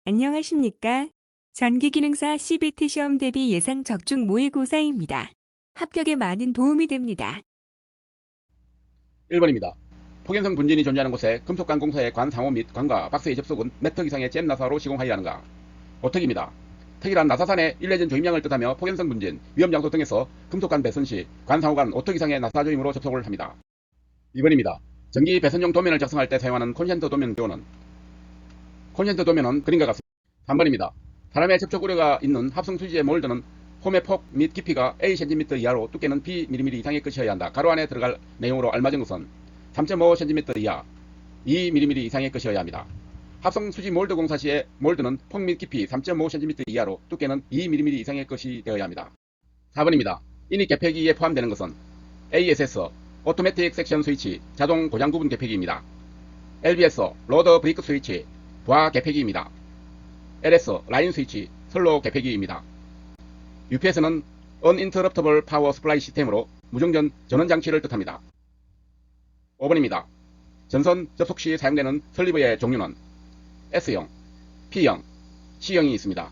안녕하십니까? 전기기능사 CBT 시험 대비 예상 적중 모의고사입니다. 합격에 많은 도움이 됩니다. 1번입니다. 폭연성 분진이 존재하는 곳에 금속관 공사의 관 상호 및 관과 박스의 접속은 몇 턱 이상의 잼 나사로 시공하여야 하는가? 5턱입니다. 턱이란 나사산의 일례전 조임량을 뜻하며 폭연성 분진, 위험 장소 등에서 금속관 배선 시 관 상호간 5턱 이상의 나사 조임으로 접속을 합니다. 2번입니다. 전기 배선용 도면을 작성할 때 사용하는 콘센트 도면 교호는 콘센트 도면은 그림과 같습니다. 3번입니다. 사람의 접촉 우려가 있는 합성 수지의 몰드는 홈의 폭 및 깊이가 A cm 이하로 두께는 B mm 이상의 것이어야 한다. 가로 안에 들어갈 내용으로 알맞은 것은 3.5cm 이하, 2mm 이상의 것이어야 합니다. 합성 수지 몰드 공사 시에 몰드는 폭 및 깊이 3.5cm 이하로 두께는 2mm 이상의 것이 되어야 합니다. 4번입니다. 이닛 개폐기에 포함되는 것은 ASS, 오토매틱 섹션 스위치, 자동 고장 구분 개폐기입니다. LBS, 로더 브레이크 스위치, 부하 개폐기입니다. LS, 라인 스위치, 선로 개폐기입니다. UPS는 Uninterruptible Power Supply 시스템으로 무정전 전원 장치를 뜻합니다. 5번입니다. 전선 접속 시 사용되는 설리버의 종류는 S형, P형, C형이 있습니다.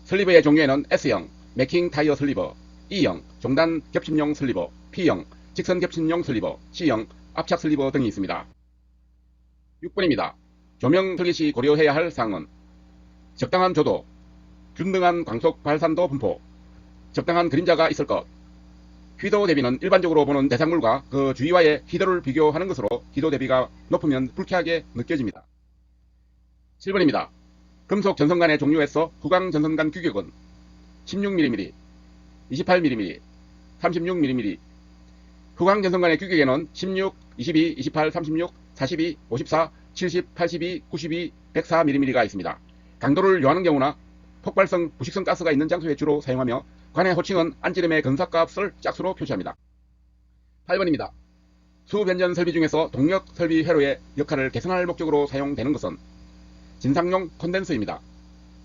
설리버의 종류에는 S형, 매킹 타이어 설리버, E형, 종단 겹침용 설리버, P형, 직선 겹침용 설리버, C형, 압착 설리버 등이 있습니다. 6번입니다. 조명 설계 시 고려해야 할 사항은 적당한 조도, 균등한 광속 발산도 분포, 적당한 그림자가 있을 것, 휘도 대비는 일반적으로 보는 대상물과 그 주위와의 휘도를 비교하는 것으로 휘도 대비가 높으면 불쾌하게 느껴집니다. 7번입니다. 금속 전선간의 종류에서 후광 전선간 규격은 16mm, 28mm, 36mm. 후광 전선간의 규격에는 16, 22, 28, 36, 42, 54, 70, 82, 92, 104mm가 있습니다. 강도를 요하는 경우나 폭발성, 부식성 가스가 있는 장소에 주로 사용하며 관의 호칭은 안지름의 근사값을 짝수로 표시합니다. 8번입니다. 수변전 설비 중에서 동력 설비 회로의 역할을 개선할 목적으로 사용되는 것은 진상용 콘덴서입니다.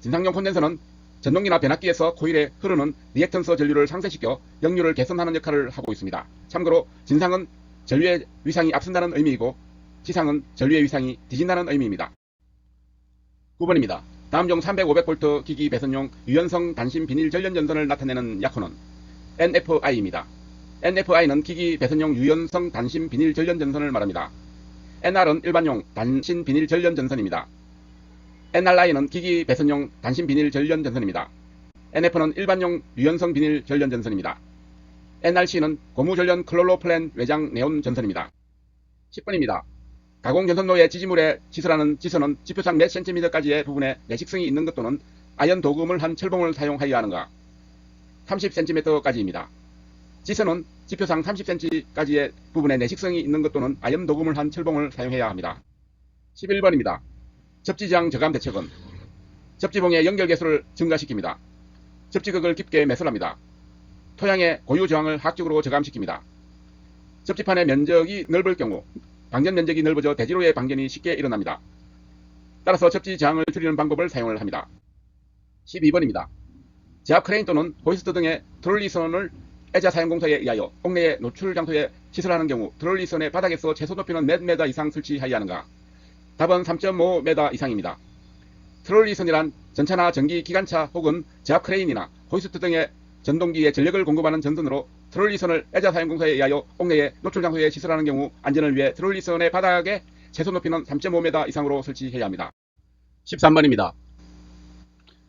진상용 콘덴서는 전동기나 변압기에서 코일에 흐르는 리액턴스 전류를 상쇄시켜 역류를 개선하는 역할을 하고 있습니다. 참고로 진상은 전류의 위상이 앞선다는 의미이고 지상은 전류의 위상이 뒤진다는 의미입니다. 9번입니다. 다음 중 300, 500V 기기 배선용 유연성 단심 비닐 전련 전선을 나타내는 약호는 NFI입니다. NFI는 기기 배선용 유연성 단심 비닐 전련 전선을 말합니다. NR은 일반용 단심 비닐 전련 전선입니다. NRI는 기기 배선용 단심 비닐 전련 전선입니다. NF는 일반용 유연성 비닐 전련 전선입니다. NRC는 고무 전련 클로로플랜 외장 네온 전선입니다. 10번입니다. 가공전선로의 지지물에 시설하는 지선은 지표상 몇 cm까지의 부분에 내식성이 있는 것 또는 아연 도금을 한 철봉을 사용하여야 하는가? 30cm까지입니다. 지선은 지표상 30cm까지의 부분에 내식성이 있는 것 또는 아연 도금을 한 철봉을 사용해야 합니다. 11번입니다. 접지저항 저감 대책은 접지봉의 연결 개수를 증가시킵니다. 접지극을 깊게 매설합니다. 토양의 고유 저항을 학적으로 저감시킵니다. 접지판의 면적이 넓을 경우 방전 면적이 넓어져 대지로의 방전이 쉽게 일어납니다. 따라서 접지 저항을 줄이는 방법을 사용을 합니다. 12번입니다. 제압 크레인 또는 호이스트 등의 트롤리선을 애자 사용공사에 의하여 옥내의 노출 장소에 시설하는 경우 트롤리선의 바닥에서 최소 높이는 몇 m 이상 설치하여야 하는가? 답은 3.5m 이상입니다. 트롤리선이란 전차나 전기 기관차 혹은 제압 크레인이나 호이스트 등의 전동기에 전력을 공급하는 전선으로 트롤리선을 애자 사용공사에 의하여 옥내의 노출 장소에 시설하는 경우 안전을 위해 트롤리선의 바닥에 최소 높이는 3.5m 이상으로 설치해야 합니다. 13번입니다.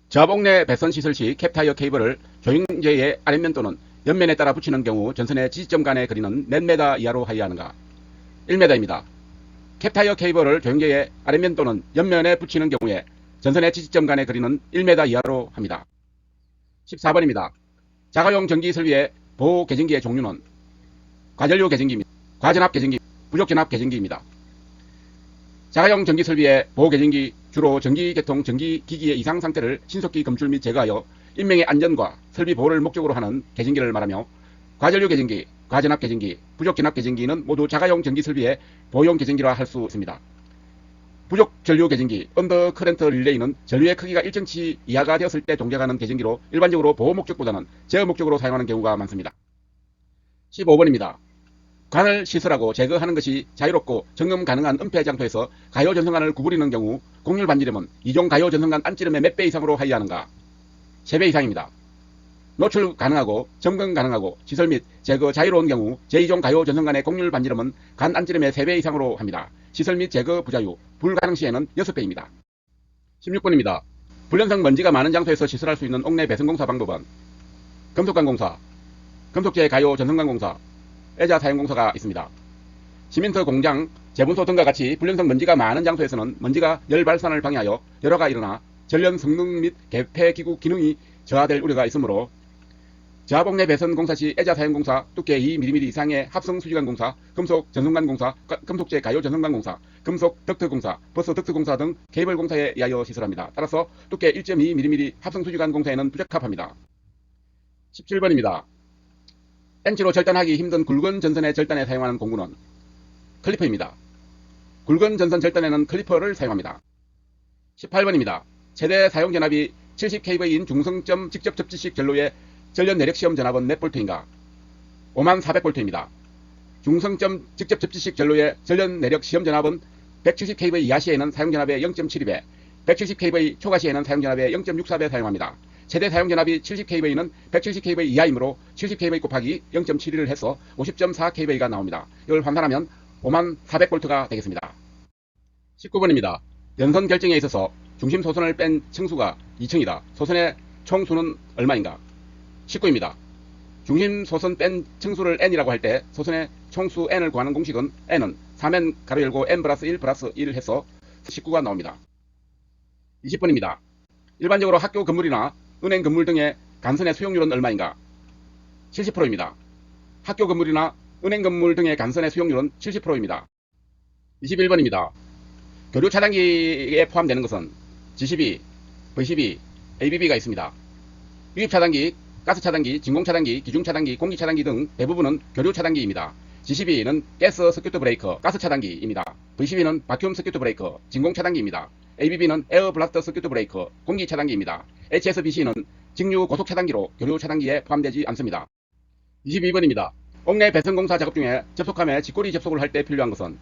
저압 옥내 배선 시설 시 캡타이어 케이블을 조영제의 아랫면 또는 옆면에 따라 붙이는 경우 전선의 지지점 간의 거리는 몇 m 이하로 하여야 하는가? 1m입니다. 캡타이어 케이블을 조영제의 아랫면 또는 옆면에 붙이는 경우에 전선의 지지점 간의 거리는 1m 이하로 합니다. 14번입니다. 자가용 전기 설비의 보호 계전기의 종류는 과전류 계전기입니다. 과전압 계전기, 부족전압 계전기입니다. 자가용 전기 설비의 보호 계전기 주로 전기 계통 전기 기기의 이상 상태를 신속히 검출 및 제거하여 인명의 안전과 설비 보호를 목적으로 하는 계전기를 말하며 과전류 계전기, 과전압 계전기, 부족전압 계전기는 모두 자가용 전기 설비의 보호용 계전기라 할 수 있습니다. 부족 전류 계전기, 언더 커런트 릴레이는 전류의 크기가 일정치 이하가 되었을 때 동작하는 계전기로 일반적으로 보호 목적보다는 제어 목적으로 사용하는 경우가 많습니다. 15번입니다. 관을 시설하고 제거하는 것이 자유롭고 점검 가능한 은폐 장소에서 가요 전선관을 구부리는 경우 곡률 반지름은 2종 가요 전선간 안지름의 몇 배 이상으로 하이하는가? 3배 이상입니다. 노출 가능하고 점검 가능하고 시설 및 제거 자유로운 경우 제2종 가요 전선간의 곡률 반지름은 간 안지름의 3배 이상으로 합니다. 시설 및 제거 부자유, 불가능 시에는 6배입니다. 16번입니다. 불연성 먼지가 많은 장소에서 시설할 수 있는 옥내 배선공사 방법은 금속관공사, 금속재 가요 전선관공사, 애자 사용공사가 있습니다. 시멘트 공장, 재분소 등과 같이 불연성 먼지가 많은 장소에서는 먼지가 열 발산을 방해하여 열화가 일어나 전련 성능 및 개폐기구 기능이 저하될 우려가 있으므로 저하복내 배선 공사 시 애자 사용공사, 두께 2mm 이상의 합성 수지관 공사, 금속 전선관 공사, 금속재 가요 전선관 공사, 금속 덕트 공사, 버스 덕트 공사 등 케이블 공사에 의하여 시설합니다. 따라서 두께 1.2mm 합성 수지관 공사에는 부적합합니다. 17번입니다. N치로 절단하기 힘든 굵은 전선의 절단에 사용하는 공구는 클리퍼입니다. 굵은 전선 절단에는 클리퍼를 사용합니다. 18번입니다. 최대 사용 전압이 70kV인 중성점 직접 접지식 전로의 전련 내력 시험 전압은 몇 볼트인가? 5400볼트입니다. 중성점 직접 접지식 전로의 전련 내력 시험 전압은 170kV 이하 시에는 사용 전압의 0.72배, 170kV 초과 시에는 사용 전압의 0.64배 사용합니다. 최대 사용 전압이 70kV는 170kV 이하이므로 70kV 곱하기 0.72를 해서 50.4kV가 나옵니다. 이걸 환산하면 5400볼트가 되겠습니다. 19번입니다. 연선 결정에 있어서 중심 소선을 뺀 층수가 2층이다. 소선의 총수는 얼마인가? 19입니다. 중심 소선 뺀 층수를 n이라고 할 때 소선의 총수 n을 구하는 공식은 n은 3n 가로 열고 n 플러스 1 플러스 1 해서 19가 나옵니다. 20번입니다. 일반적으로 학교 건물이나 은행 건물 등의 간선의 수용률은 얼마인가? 70%입니다. 학교 건물이나 은행 건물 등의 간선의 수용률은 70%입니다. 21번입니다. 교류 차단기에 포함되는 것은 G12, V12, ABB가 있습니다. 유입 차단기, 가스 차단기, 진공 차단기, 기중 차단기, 공기 차단기 등 대부분은 교류 차단기입니다. G12는 가스 서큐트 브레이커, 가스 차단기입니다. V12는 바큐움 서큐트 브레이커, 진공 차단기입니다. ABB는 에어 블라스터 서큐트 브레이커, 공기 차단기입니다. HSBC는 직류 고속 차단기로 교류 차단기에 포함되지 않습니다. 22번입니다. 옥내 배선공사 작업 중에 접속함에 직고리 접속을 할 때 필요한 것은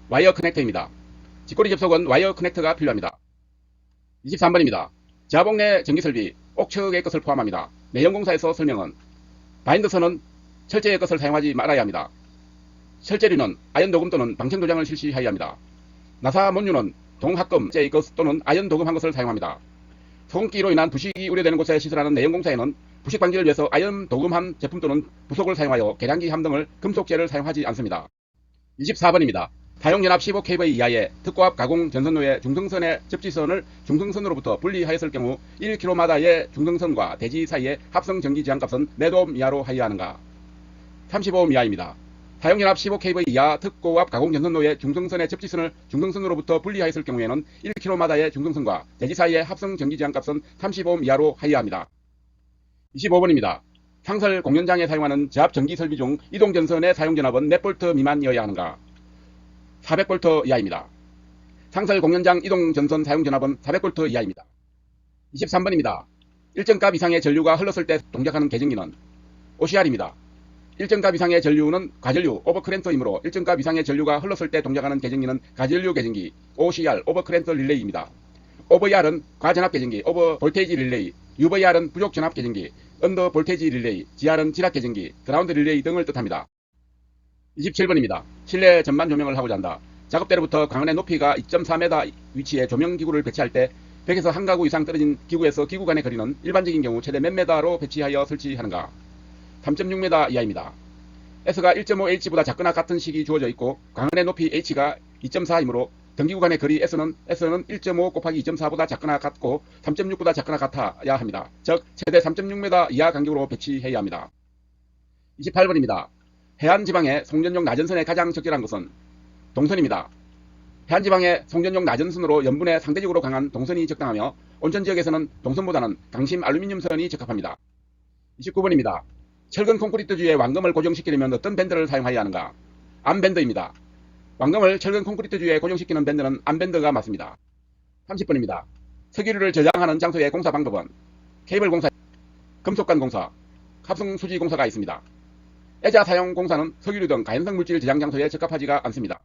와이어 커넥터입니다. 직고리 접속은 와이어 커넥터가 필요합니다. 23번입니다. 저하복내 전기설비, 옥측의 것을 포함합니다. 내연공사에서 설명은 바인더선은 철제의 것을 사용하지 말아야 합니다. 철제류는 아연 도금 또는 방청 도장을 실시하여야 합니다. 나사 mon유는 동합금제의 것 또는 아연 도금한 것을 사용합니다. 소금기로 인한 부식이 우려되는 곳에 시설하는 내연공사에는 부식 방지를 위해서 아연 도금한 제품 또는 부속을 사용하여 계량기 함 등을 금속재를 사용하지 않습니다. 24번입니다. 사용연합 15kV 이하의 특고압 가공 전선로의 중성선의 접지선을 중성선으로부터 분리하였을 경우 1km마다의 중성선과 대지 사이의 합성 전기 저항값은 몇 오hm 이하로 하여하는가? 35오hm 이하입니다. 사용연합 15kV 이하 특고압 가공 전선로의 중성선의 접지선을 중성선으로부터 분리하였을 경우에는 1km마다의 중성선과 대지 사이의 합성 전기 저항값은 35오hm 이하로 하여합니다. 25번입니다. 상설 공연장에 사용하는 저압 전기 설비 중 이동전선의 사용 전압은 몇 볼트 미만이어야 하는가? 400볼트 이하입니다. 상설 공연장 이동전선 사용 전압은 400볼트 이하입니다. 23번입니다. 일정값 이상의 전류가 흘렀을 때 동작하는 계정기는 OCR입니다. 일정값 이상의 전류는 과전류 오버크렌트이므로 일정값 이상의 전류가 흘렀을 때 동작하는 계정기는 과전류 계정기 OCR 오버크렌트 릴레이입니다. OVR은 과전압 계정기 오버 볼테이지 릴레이, UVR은 부족 전압 계정기, 언더 볼테이지 릴레이, GR은 지락 계정기, 그라운드 릴레이 등을 뜻합니다. 27번입니다. 실내 전반 조명을 하고자 한다. 작업대로부터 광원의 높이가 2.4m 위치에 조명기구를 배치할 때 100에서 한 가구 이상 떨어진 기구에서 기구 간의 거리는 일반적인 경우 최대 몇 m로 배치하여 설치하는가? 3.6m 이하입니다. S가 1.5H보다 작거나 같은 식이 주어져 있고 광원의 높이 H가 2.4이므로 등기구 간의 거리 S는 1.5 곱하기 2.4보다 작거나 같고 3.6보다 작거나 같아야 합니다. 즉 최대 3.6m 이하 간격으로 배치해야 합니다. 28번입니다. 해안지방의 송전용 나전선에 가장 적절한 것은 동선입니다. 해안지방의 송전용 나전선으로 염분에 상대적으로 강한 동선이 적당하며 온천지역에서는 동선보다는 강심 알루미늄선이 적합합니다. 29번입니다. 철근 콘크리트주의 완금을 고정시키려면 어떤 밴드를 사용해야 하는가? 암밴드입니다. 완금을 철근 콘크리트주에 고정시키는 밴드는 암밴드가 맞습니다. 30번입니다. 석유류를 저장하는 장소의 공사 방법은 케이블 공사, 금속관 공사, 합성수지 공사가 있습니다. 애자 사용 공사는 석유류 등 가연성 물질 저장 장소에 적합하지가 않습니다.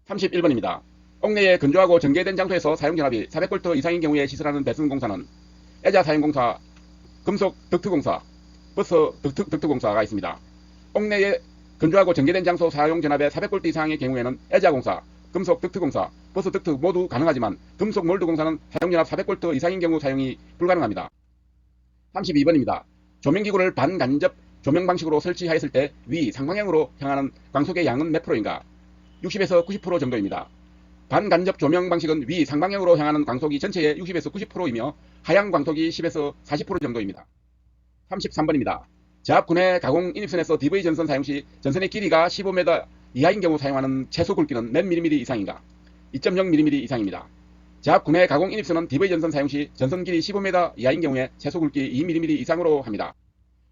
31번입니다. 옥내에 건조하고 전개된 장소에서 사용전압이 400V 이상인 경우에 시설하는 배선공사는 애자 사용공사, 금속 덕트공사, 버스 덕트공사가 있습니다. 옥내에 건조하고 전개된 장소 사용전압의 400V 이상의 경우에는 애자공사, 금속 덕트공사, 버스 덕트 모두 가능하지만 금속 몰드공사는 사용전압 400V 이상인 경우 사용이 불가능합니다. 32번입니다. 조명기구를 반간접 조명 방식으로 설치하였을 때 위 상방향으로 향하는 광속의 양은 몇 프로인가? 60에서 90% 정도입니다. 반간접 조명 방식은 위 상방향으로 향하는 광속이 전체의 60에서 90%이며 하향 광속이 10에서 40% 정도입니다. 33번입니다. 제압군의 가공 인입선에서 DV 전선 사용 시 전선의 길이가 15m 이하인 경우 사용하는 최소 굵기는 몇 mm 이상인가? 2.0mm 이상입니다. 제압군의 가공 인입선은 DV 전선 사용 시 전선 길이 15m 이하인 경우에 최소 굵기 2mm 이상으로 합니다.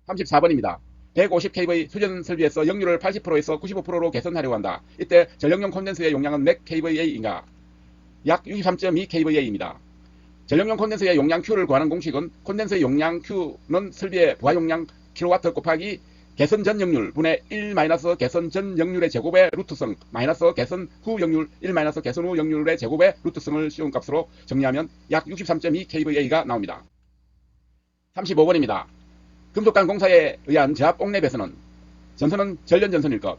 34번입니다. 150kV 수전 설비에서 역류를 80%에서 95%로 개선하려고 한다. 이때 전력용 콘덴서의 용량은 몇 kVA인가? 약 63.2kVA입니다. 전력용 콘덴서의 용량 Q를 구하는 공식은 콘덴서의 용량 Q는 설비의 부하 용량 kW 곱하기 개선 전 역률 분의 1 개선 전 역률의 제곱의 루트성 마이너스 개선 후 역률 1 개선 후 역률의 제곱의 루트성을 씌운 값으로 정리하면 약 63.2kVA가 나옵니다. 35번입니다. 금속관 공사에 의한 제압 옥내 배선은 전선은 전련 전선일 것,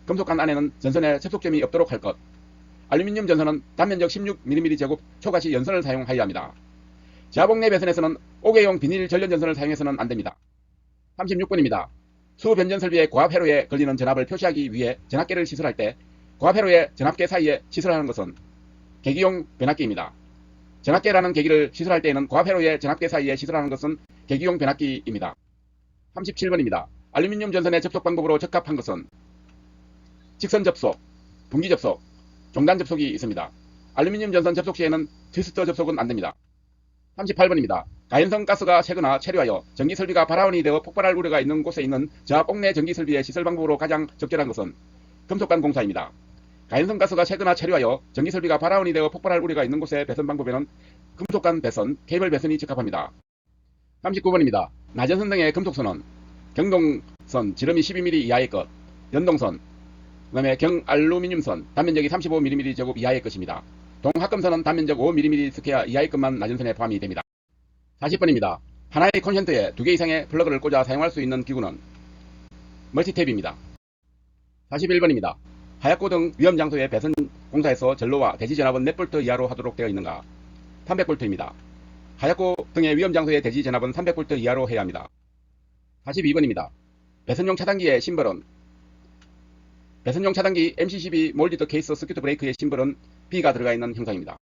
금속관 안에는 전선에 접속점이 없도록 할 것, 알루미늄 전선은 단면적 16mm 제곱 초가시 연선을 사용하여야 합니다. 제압 옥내 배선에서는 옥외용 비닐 전련 전선을 사용해서는 안됩니다. 36번입니다. 수변전 설비의 고압 회로에 걸리는 전압을 표시하기 위해 전압계를 시설할 때 고압 회로의 전압계 사이에 시설하는 것은 계기용 변압기입니다. 전압계라는 계기를 시설할 때에는 고압 회로의 전압계 사이에 시설하는 것은 계기용 변압기입니다. 37번입니다. 알루미늄 전선의 접속 방법으로 적합한 것은 직선 접속, 분기 접속, 종단 접속이 있습니다. 알루미늄 전선 접속 시에는 트위스터 접속은 안됩니다. 38번입니다. 가연성 가스가 새거나 체류하여 전기설비가 발화원이 되어 폭발할 우려가 있는 곳에 있는 저압 옥내 전기설비의 시설 방법으로 가장 적절한 것은 금속관 공사입니다. 가연성 가스가 새거나 체류하여 전기설비가 발화원이 되어 폭발할 우려가 있는 곳의 배선 방법에는 금속관 배선, 케이블 배선이 적합합니다. 39번입니다. 나전선 등의 금속선은 경동선 지름이 12mm 이하의 것, 연동선, 그 다음에 경알루미늄선 단면적이 35mm 제곱 이하의 것입니다. 동합금선은 단면적 5mm 스퀘어 이하의 것만 나전선에 포함이 됩니다. 40번입니다. 하나의 콘센트에 2개 이상의 플러그를 꽂아 사용할 수 있는 기구는 멀티탭입니다. 41번입니다. 하얗고 등 위험 장소의 배선 공사에서 전로와 대지 전압은 몇 볼트 이하로 하도록 되어 있는가? 300볼트입니다. 하얗고 등의 위험 장소의 대지 전압은 300볼트 이하로 해야 합니다. 42번입니다. 배선용 차단기의 심벌은 배선용 차단기 MC12 몰디드 케이스 서큐트 브레이크의 심벌은 B가 들어가 있는 형상입니다.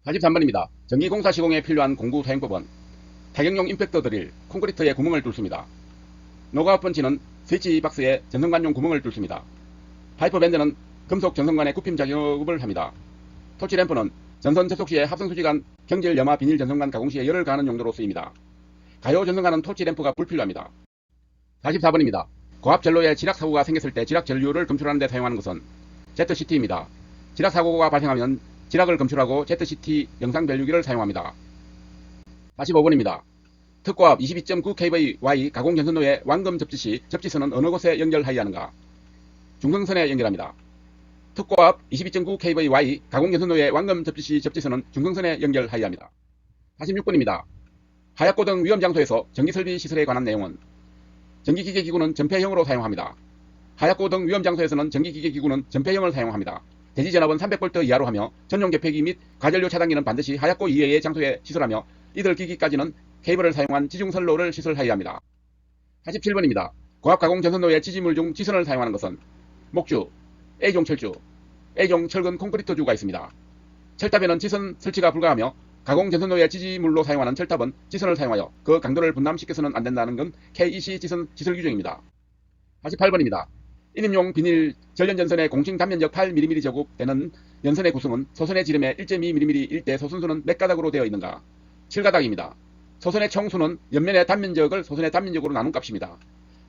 43번입니다. 전기공사 시공에 필요한 공구 사용법은 타격용 임팩터 드릴, 콘크리트에 구멍을 뚫습니다. 노가웃 펀치는 스위치 박스에 전선관용 구멍을 뚫습니다. 파이프 밴드는 금속 전선관에 굽힘 작업을 합니다. 토치 램프는 전선 접속 시에 합성 수지 간 경질 염화 비닐 전선관 가공 시에 열을 가하는 용도로 쓰입니다. 가요 전선관은 토치 램프가 불필요합니다. 44번입니다. 고압 전로에 지락 사고가 생겼을 때 지락 전류를 검출하는 데 사용하는 것은 ZCT입니다. 지락 사고가 발생하면 지락을 검출하고 ZCT 영상 밸류기를 사용합니다. 45번입니다. 특고압 22.9kVY 가공 전선로에 완금 접지 시 접지선은 어느 곳에 연결하여야 하는가? 중성선에 연결합니다. 특고압 22.9kVY 가공 전선로에 완금 접지 시 접지선은 중성선에 연결하여야 합니다. 46번입니다. 하얗고 등 위험 장소에서 전기설비 시설에 관한 내용은 전기기계기구는 전폐형으로 사용합니다. 하얗고 등 위험 장소에서는 전기기계기구는 전폐형을 사용합니다. 대지전압은 300V 이하로 하며 전용 개폐기 및 가전료 차단기는 반드시 하얗고 이외의 장소에 시설하며 이들 기기까지는 케이블을 사용한 지중선로를 시설하여야 합니다. 47번입니다. 고압 가공 전선로의 지지물 중 지선을 사용하는 것은 목주, A종 철주, A종 철근 콘크리트주가 있습니다. 철탑에는 지선 설치가 불가하며 가공 전선로의 지지물로 사용하는 철탑은 지선을 사용하여 그 강도를 분담시켜서는 안된다는 건 KEC 지선 시설 규정입니다. 48번입니다. 인입용 비닐 전련전선의 공칭 단면적 8mm 제곱 되는 연선의 구성은 소선의 지름의 1.2mm일 때 소선수는 몇 가닥으로 되어 있는가? 7가닥입니다. 소선의 총수는 옆면의 단면적을 소선의 단면적으로 나눈 값입니다.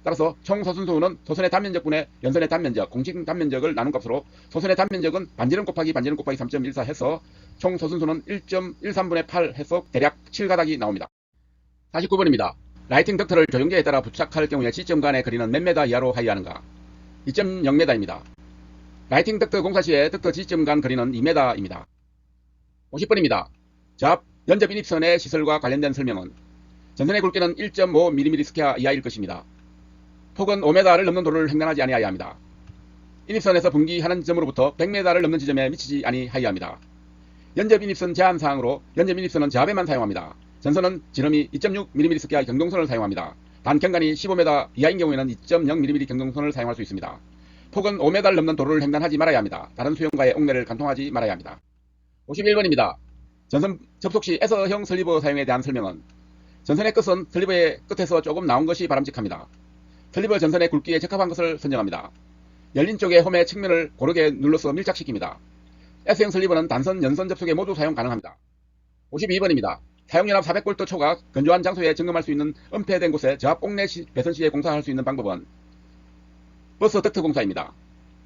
따라서 총 소선수는 소선의 단면적분의 연선의 단면적, 공칭 단면적을 나눈 값으로 소선의 단면적은 반지름 곱하기 3.14 해서 총 소선수는 1.13분의 8 해서 대략 7가닥이 나옵니다. 49번입니다. 라이팅 덕트를 조종계에 따라 부착할 경우에 시점 간의 거리는 몇 메다 이하로 하여야 하는가? 2.0m입니다. 라이팅 덕터 공사 시에 덕터 지점 간 거리는 2m입니다. 50번입니다. 저압 연접 인입선의 시설과 관련된 설명은 전선의 굵기는 1.5mm 스퀘어 이하일 것입니다. 폭은 5m를 넘는 도로를 횡단하지 아니하여야 합니다. 인입선에서 분기하는 지점으로부터 100m를 넘는 지점에 미치지 아니하여야 합니다. 연접 인입선 제한 사항으로 연접 인입선은 저압에만 사용합니다. 전선은 지름이 2.6mm 스퀘어 경동선을 사용합니다. 단 경관이 15m 이하인 경우에는 2.0mm 경동선을 사용할 수 있습니다. 폭은 5m를 넘는 도로를 횡단하지 말아야 합니다. 다른 수용과의 옥내를 관통하지 말아야 합니다. 51번입니다. 전선 접속 시 S형 슬리버 사용에 대한 설명은 전선의 끝은 슬리버의 끝에서 조금 나온 것이 바람직합니다. 슬리버 전선의 굵기에 적합한 것을 선정합니다. 열린 쪽의 홈의 측면을 고르게 눌러서 밀착시킵니다. S형 슬리버는 단선, 연선 접속에 모두 사용 가능합니다. 52번입니다. 사용연합 400V 초각 건조한 장소에 점검할 수 있는 은폐된 곳에 저압 옥내 배선 시에 공사할 수 있는 방법은 버스 덕트 공사입니다.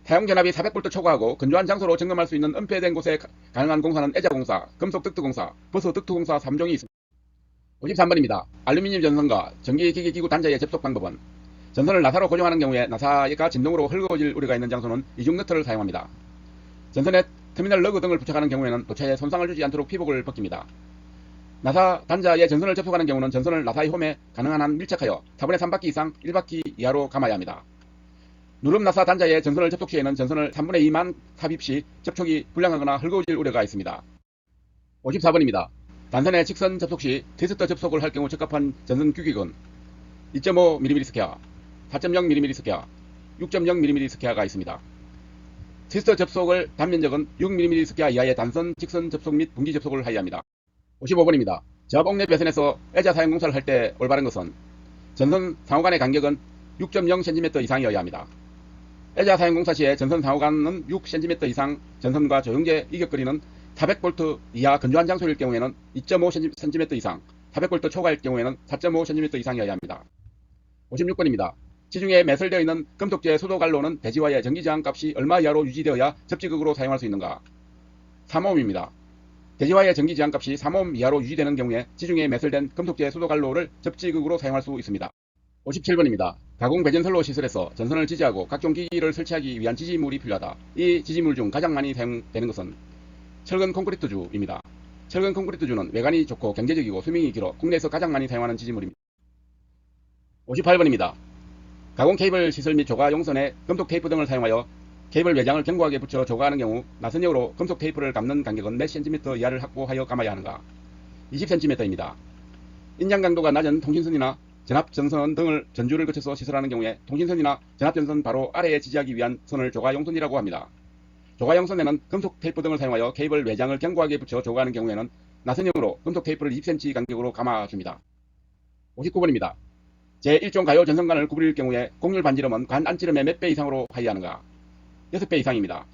사용전압이 400V 초과하고 건조한 장소로 점검할 수 있는 은폐된 곳에 가능한 공사는 애자공사, 금속 덕트 공사, 버스 덕트 공사 3종이 있습니다. 53번입니다. 알루미늄 전선과 전기기기기구 단자의 접속 방법은 전선을 나사로 고정하는 경우에 나사가 진동으로 헐거워질 우려가 있는 장소는 이중 너트를 사용합니다. 전선에 터미널 러그 등을 부착하는 경우에는 도체에 손상을 주지 않도록 피복을 벗깁니다. 나사 단자에 전선을 접속하는 경우는 전선을 나사의 홈에 가능한 한 밀착하여 4분의 3바퀴 이상 1바퀴 이하로 감아야 합니다. 누름 나사 단자에 전선을 접속 시에는 전선을 3분의 2만 삽입 시 접촉이 불량하거나 헐거워질 우려가 있습니다. 54번입니다. 단선의 직선 접속 시 트위스터 접속을 할 경우 적합한 전선 규격은 2.5mm 스퀘어, 4.0mm 스퀘어, 6.0mm 스퀘어가 있습니다. 트위스터 접속을 단면적은 6mm 스퀘어 이하의 단선 직선 접속 및 분기 접속을 하여야 합니다. 55번입니다. 저압 옥내 배선에서 애자 사용 공사를 할 때 올바른 것은 전선 상호 간의 간격은 6.0cm 이상이어야 합니다. 애자 사용 공사 시에 전선 상호 간은 6cm 이상, 전선과 조영제 이격거리는 400V 이하 건조한 장소일 경우에는 2.5cm 이상, 400V 초과일 경우에는 4.5cm 이상이어야 합니다. 56번입니다. 지중해에 매설되어 있는 금속재 수도관로는 대지와의 전기저항 값이 얼마 이하로 유지되어야 접지극으로 사용할 수 있는가? 3ohm입니다. 대지와의 전기저항 값이 3ohm 이하로 유지되는 경우에 지중해에 매설된 금속재 수도관로를 접지극으로 사용할 수 있습니다. 57번입니다. 가공 배전선로 시설에서 전선을 지지하고 각종 기기를 설치하기 위한 지지물이 필요하다. 이 지지물 중 가장 많이 사용되는 것은 철근 콘크리트주입니다. 철근 콘크리트주는 외관이 좋고 경제적이고 수명이 길어 국내에서 가장 많이 사용하는 지지물입니다. 58번입니다. 가공 케이블 시설 및 조가 용선에 금속 테이프 등을 사용하여 케이블 외장을 견고하게 붙여 조가하는 경우 나선형으로 금속 테이프를 감는 간격은 몇 cm 이하를 확보하여 감아야 하는가? 20cm입니다. 인장 강도가 낮은 통신선이나 전압전선 등을 전주를 거쳐서 시설하는 경우에 통신선이나 전압전선 바로 아래에 지지하기 위한 선을 조가용선이라고 합니다. 조가용선에는 금속 테이프 등을 사용하여 케이블 외장을 견고하게 붙여 조가하는 경우에는 나선형으로 금속 테이프를 20cm 간격으로 감아줍니다. 59번입니다. 제1종 가요 전선관을 구부릴 경우에 곡률 반지름은 관 안지름의 몇 배 이상으로 하여야 하는가? 6배 이상입니다.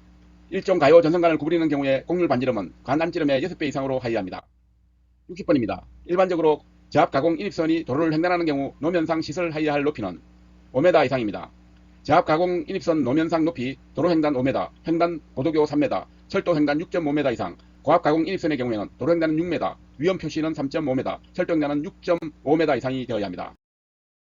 1종 가요 전선관을 구부리는 경우에 곡률 반지름은 관 안지름의 6배 이상으로 하여야 합니다. 60번입니다. 일반적으로 저압 가공 인입선이 도로를 횡단하는 경우 노면상 시설 하여야 할 높이는 5m 이상입니다. 저압 가공 인입선 노면상 높이 도로 횡단 5m, 횡단 보도교 3m, 철도 횡단 6.5m 이상, 고압 가공 인입선의 경우에는 도로 횡단은 6m, 위험 표시는 3.5m, 철도 횡단은 6.5m 이상이 되어야 합니다.